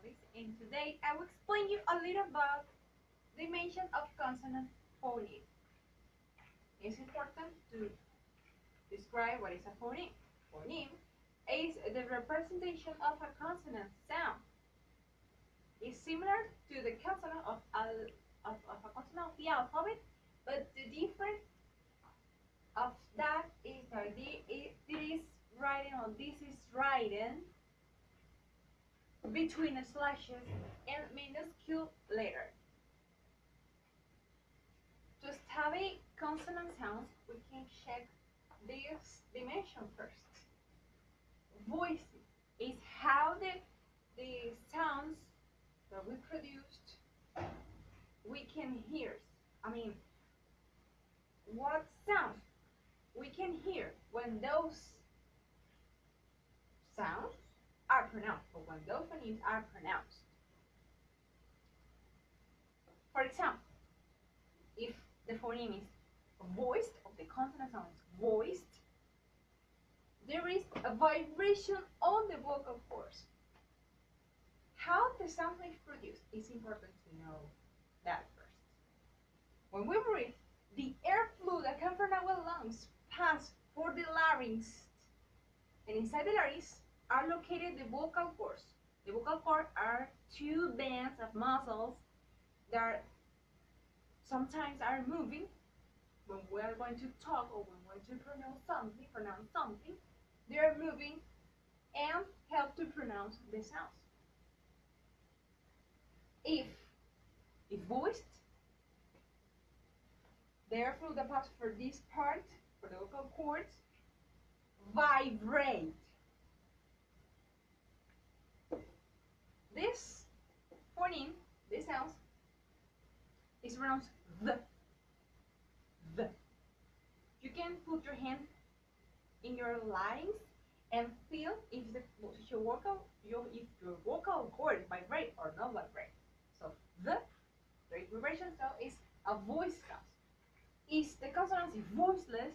Alice, and today I will explain you a little about the dimension of consonant phoneme. It's important to describe what is a phoneme. Phoneme is the representation of a consonant sound. It's similar to the consonant of a consonant of the alphabet, but the difference of that is that it is written, or this is written between slashes and minuscule letter. To study consonant sounds, we can check this dimension first. Voice is how the sounds that we produced we can hear. What sounds we can hear when those sounds are pronounced, or when those phonemes are pronounced. For example, if the phoneme is voiced, or the consonant sound is voiced, there is a vibration on the vocal cords. How the sound is produced is important to know that first. When we breathe, the airflow that comes from our lungs pass for the larynx, and inside the larynx are located the vocal cords. The vocal cords are two bands of muscles that sometimes are moving when we are going to talk, or when we are going to pronounce something. They are moving and help to pronounce the sounds. If voiced, the airflow that passes for this part, for the vocal cords, vibrate. This phoneme, this sound, is pronounced the. You can put your hand in your larynx and feel if your vocal cord vibrate or not vibrate. So the vibration sound is a voice sound. If the consonant is voiceless,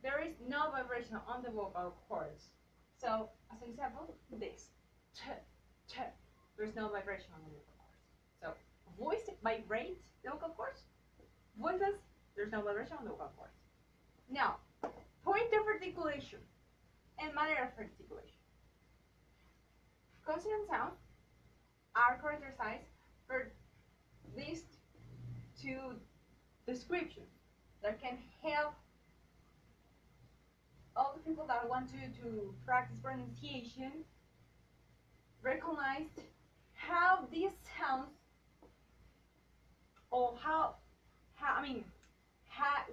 there is no vibration on the vocal cords. So as an example, this t. There's no vibration on the vocal cords. So voiced vibrates the vocal cords. Voiceless, there's no vibration on the vocal cords. Now, point of articulation and manner of articulation. Consonant sounds are characterized for these two descriptions that can help all the people that want to practice pronunciation recognize how these sounds, or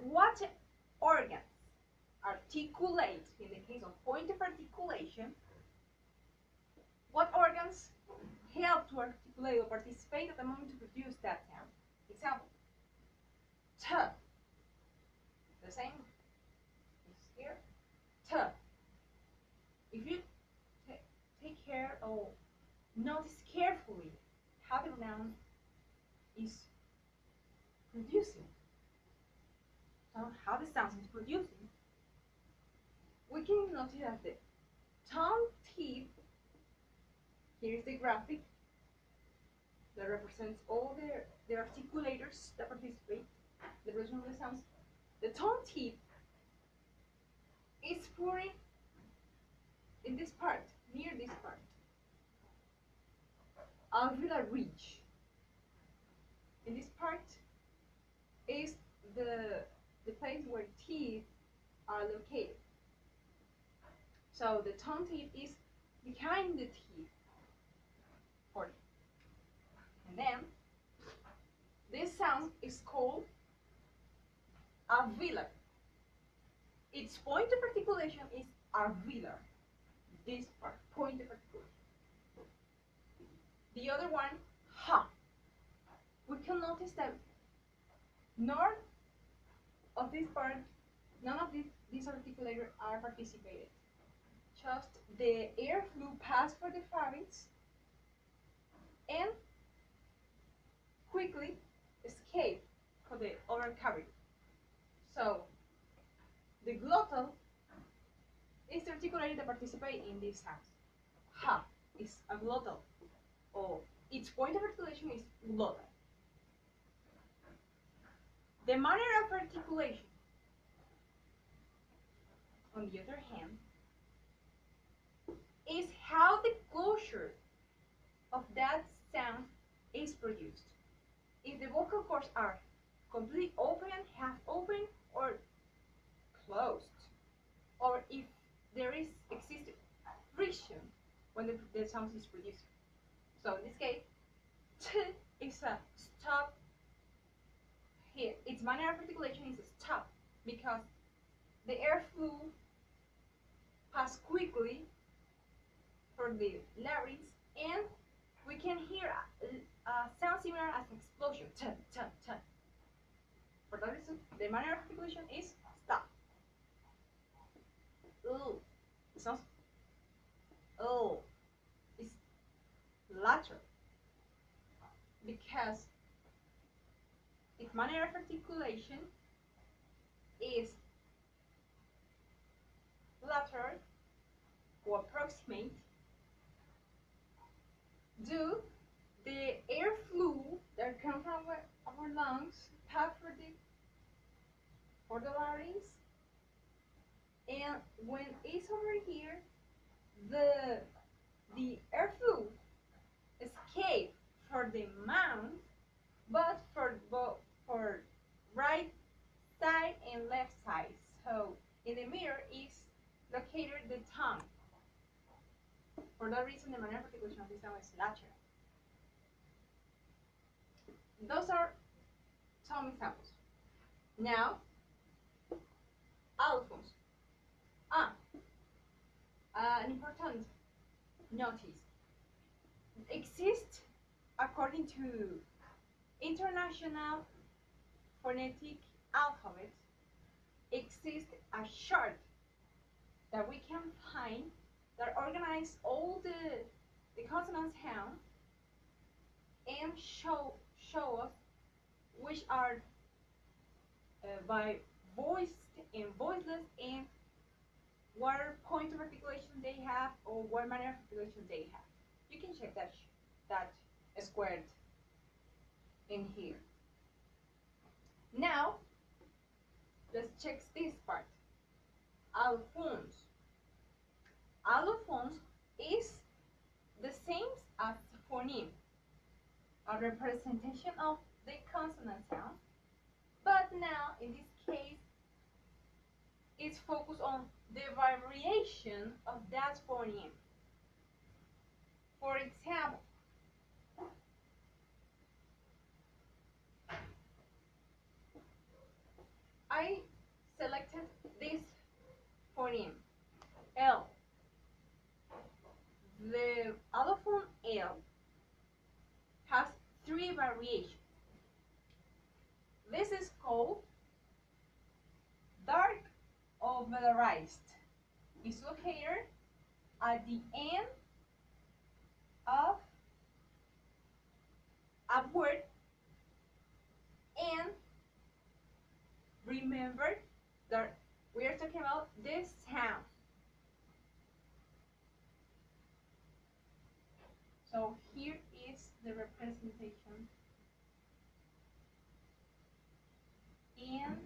what organs articulate. In the case of point of articulation, what organs help to articulate or participate at the moment to produce that sound. Example, t. The same is here, t. If you take care or notice carefully how the noun is producing, how the sound is producing, we can notice that the tongue tip, here is the graphic that represents all the articulators that participate in the production of the sounds. The tongue tip is pouring in this part, near this part, alveolar ridge. In this part is the place where teeth are located. So the tongue tip is behind the teeth. And then this sound is called alveolar. Its point of articulation is alveolar. This part, point of articulation. The other one, ha. We can notice that none of this part, none of these articulators are participated. Just the airflow passed for the pharynx and quickly escape for the oral cavity. So the glottal is the articulator that participate in these sounds. Ha is a glottal. or its point of articulation is glottal. The manner of articulation, on the other hand, is how the closure of that sound is produced. If the vocal cords are completely open, half open, or closed, or if there exists friction when the sound is produced. So in this case, t is a stop here. Its manner of articulation is a stop because the airflow pass quickly for the larynx, and we can hear a sound similar as an explosion. T, t, t. For that reason, the manner of articulation is stop. Ooh, it sounds. Oh, it's lateral because its manner of articulation is lateral or approximate due the airflow that comes from our lungs pass for the larynx, and when it's over here, the airflow escape for the mouth, but for right side and left side. So in the mirror is located the tongue. For that reason, the manner of articulation of this sound is lateral. Those are some examples. Now, allophones. An important notice. Exists, according to International Phonetic Alphabet, exists a chart that we can find that organizes all the consonant sounds and show us which are by voiced and voiceless, and what point of articulation they have or what manner of articulation they have. You can check that squared in here. Now, let's check this part. Allophones. Allophones is the same as phoneme, a representation of the consonant sound, but now in this case it's focused on the variation of that phoneme. For example, I selected this phoneme, L. The allophone L has 3 variations. This is called dark or velarized. It's located at the end of a word, and remember that we are talking about this sound. So here is the representation in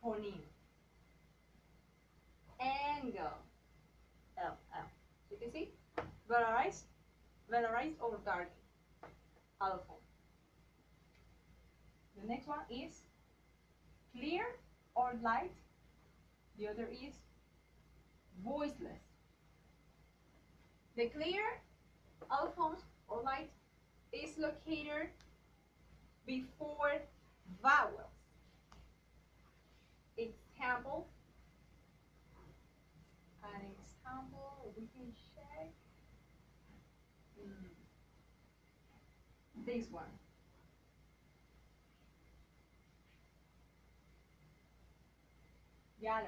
phoneme. Angle, L. So you can see, velarized or dark allophone. The next one is clear or light. The other is voiceless. The clear allophones or light is located before vowels. Example, we can check this one. Gallery.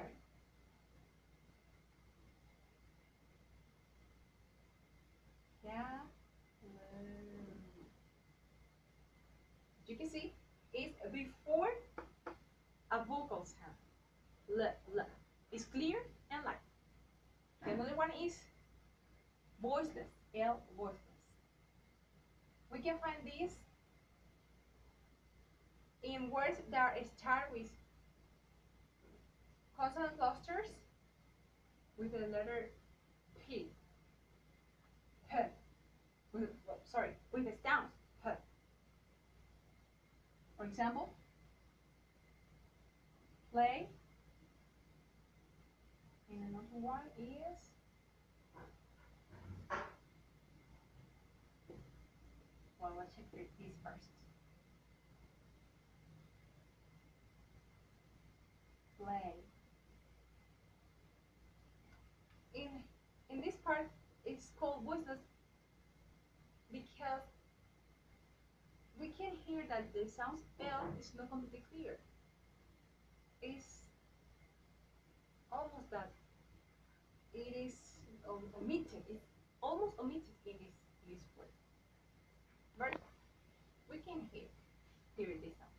You can see it's before a vocal sound. L. It's clear and light. The another one is voiceless, L voiceless. We can find this in words that start with consonant clusters with the letter P. P. With the sound P. For example, play. And another one is let's check this first. Play. In this part, it's called voiceless because we can hear that the sound L is not completely clear. It's almost that it is omitted. It's almost omitted in this word. But we can hear this sound.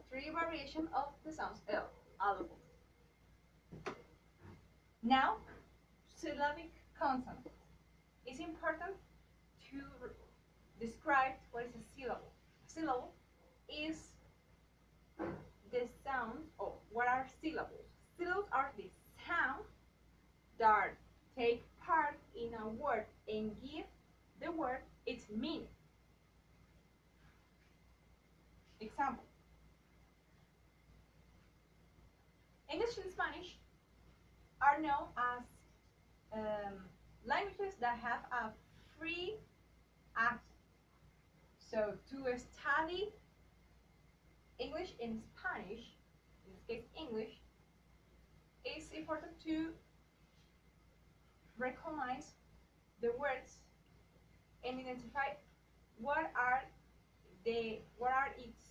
3 variations of the sounds L, allophones. Now, syllabic consonants. It's important to describe what is a syllable. A syllable is the sound, or what are syllables? Syllables are the sounds that take part in a word and give the word its meaning. Example. English and Spanish are known as languages that have a free accent. So to study English and Spanish, in this case English, it's important to recognize the words and identify what are its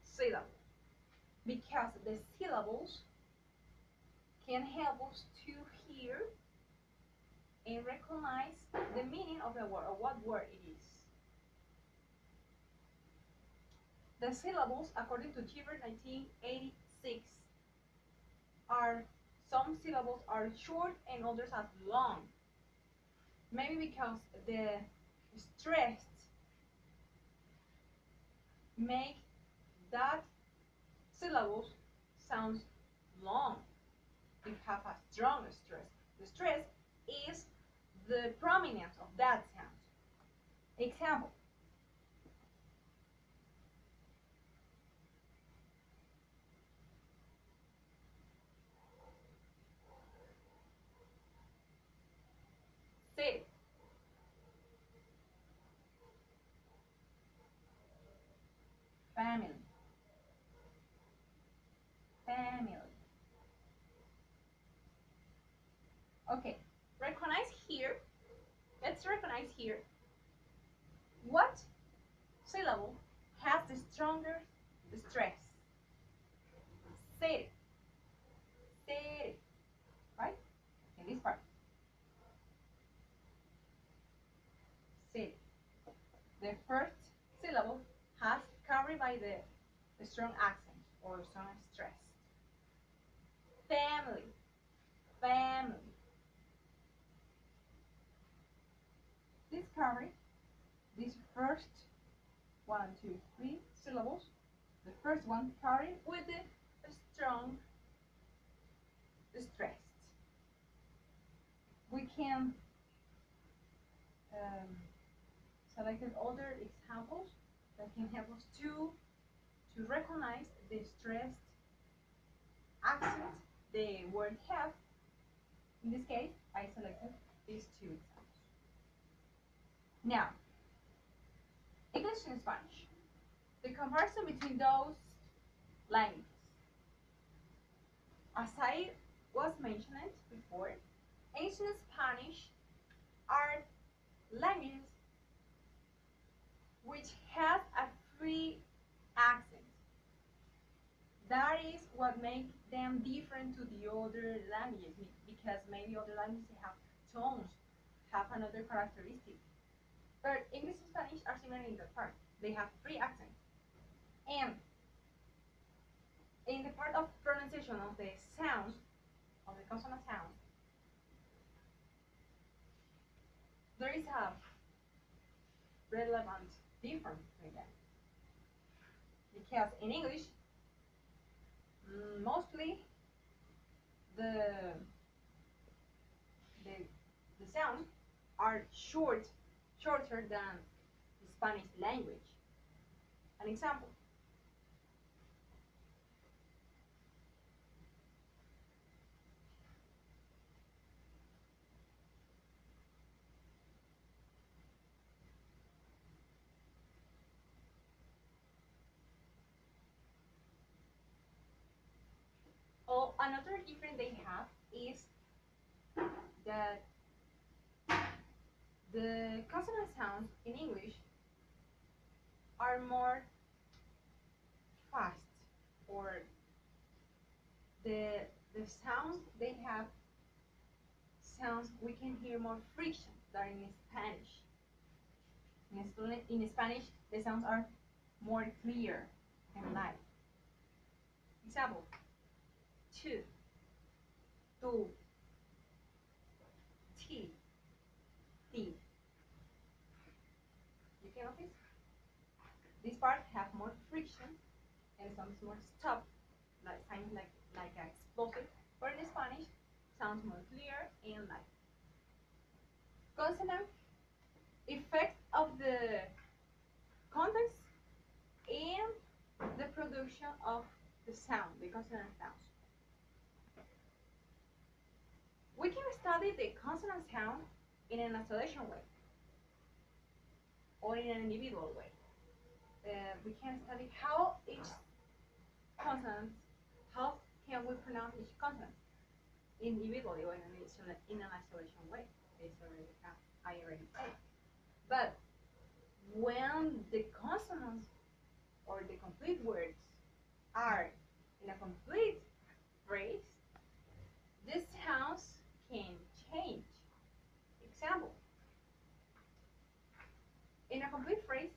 syllables, because the syllables can help us to hear and recognize the meaning of the word, or what word it is. The syllables, according to Cheever 1986, some syllables are short and others are long. Maybe because the stress make that syllables sounds long. It have a strong stress. The stress is the prominence of that sound. Example. Sit. Family. Family. Okay, recognize here. Let's recognize here what syllable has the stronger stress. Sit. Sit. Right? In this part. Sit. The first syllable has carried by the strong accent or strong stress. Family. Family. This carry, these first 1, 2, 3 syllables, the first one carry with the strong stress. We can select other examples that can help us to recognize the stressed accent the word have. In this case, I selected these 2 examples. Now, English and Spanish. The comparison between those languages. As I was mentioning before, English and Spanish are languages which have a free accent. That is what makes them different to the other languages, because maybe other languages have tones, have another characteristic. But English and Spanish are similar in that part. They have free accent. And in the part of pronunciation of the sounds, of the consonant sounds, there is a relevant difference between them. Because in English, mostly the sounds are shorter than the Spanish language. An example. Oh, another difference they have is that the consonant sounds in English are more fast, or the sounds they have sounds we can hear more friction than in Spanish. In Spanish, the sounds are more clear and light. Example: tu, tu, ti, ti. You can notice this part have more friction and some more stop, like sounds like an explosive. But in Spanish, sounds more clear and light. Consonant effect of the context and the production of the sound, the consonant sounds. We can study the consonant sound in an isolation way or in an individual way. We can study how each consonant, how can we pronounce each consonant individually or in an isolation way, as I already said. But when the consonants or the complete words are in a complete phrase, the sounds can change. Example: in a complete phrase,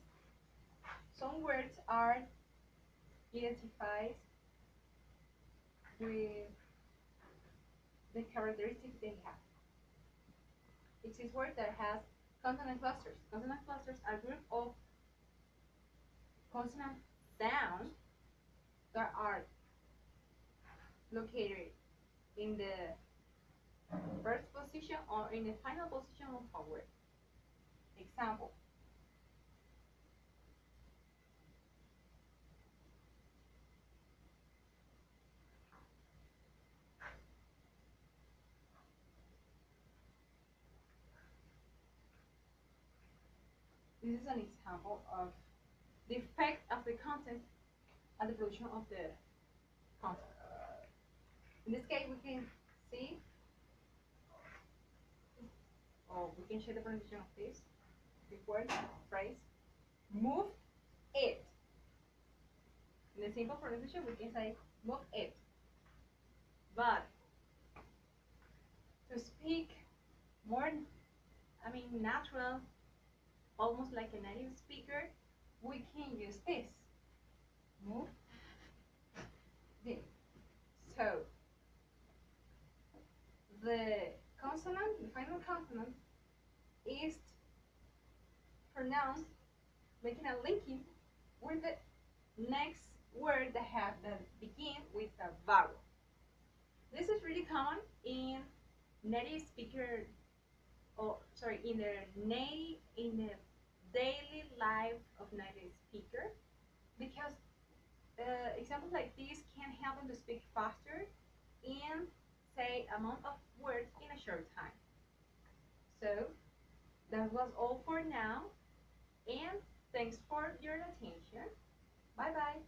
some words are identified with the characteristics they have. It is word that has consonant clusters. Consonant clusters are a group of consonant sounds that are located in the first position or in the final position of a word. Example: this is an example of the effect of the content and the production of the content. In this case, we can see, or we can check the pronunciation of this word, phrase, move it. In the simple pronunciation, we can say move it. But to speak more, natural, almost like a native speaker, we can use this. Move this. So the consonant, the final consonant, is pronounced making a linking with the next word that begin with a vowel. This is really common in native speaker, in the daily life of native speaker, because examples like this can help them to speak faster and say amount of words in a short time. So that was all for now, and thanks for your attention. Bye bye.